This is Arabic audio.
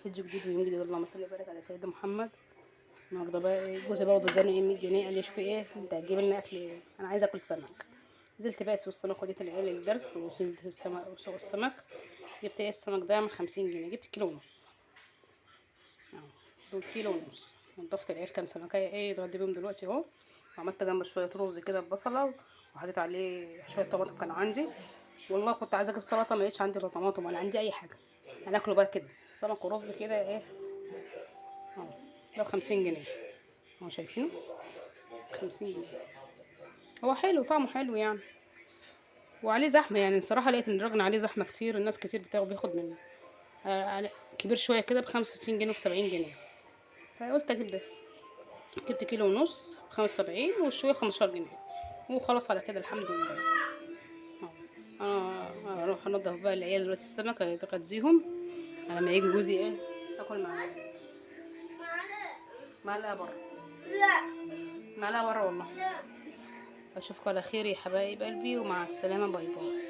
فيديو جديد ويوم جديد. اللهم صل وبارك على سيدنا محمد. النهارده بقى جوزي برضه اداني 100 جنيه، قال لي شوفي ايه انت هتجيب لنا اكل ايه، انا عايزه اكل سمك. نزلت بقى سوق السمك وديت العيال الدرس، ونزلت سوق السمك. جبت ايه السمك ده من 50 جنيه، جبت كيلو ونص اهو. دول كيلو ونص. نضفت العيال كام سمكية ايه يتغدى بيهم دلوقتي اهو. وعملت جنب شوية رز كده ببصلة، وحطيت عليه شوية طماطم كان عندي. والله كنت عايزة اجيب سلطة، ما لقيتش عندي لا طماطم ولا عندي اي حاجة. هناكله بقى كده سمك ورز كده ايه اهو. ده ب50 جنيه اهو، شايفينه 50 جنيه. هو حلو طعمه حلو يعني، وعليه زحمة يعني. الصراحة لقيت ان الراجل عليه زحمة كتير، الناس كتير بياخد منه. كبير شوية كده ب65 جنيه وب70 جنيه. فقلت اجيب ده. جبت كيلو ونص ب75 والشوية ب15 جنيه. وخلاص على كده الحمد لله اهو. انا هروح انضف بقى العيال دلوقتي السمك هيتغديهم. على ما يجي جوزي ايه اكل معاه. معلقة بره. معلقة بره والله. اشوفكم على خير يا حبايب قلبي، ومع السلامة، باي باي.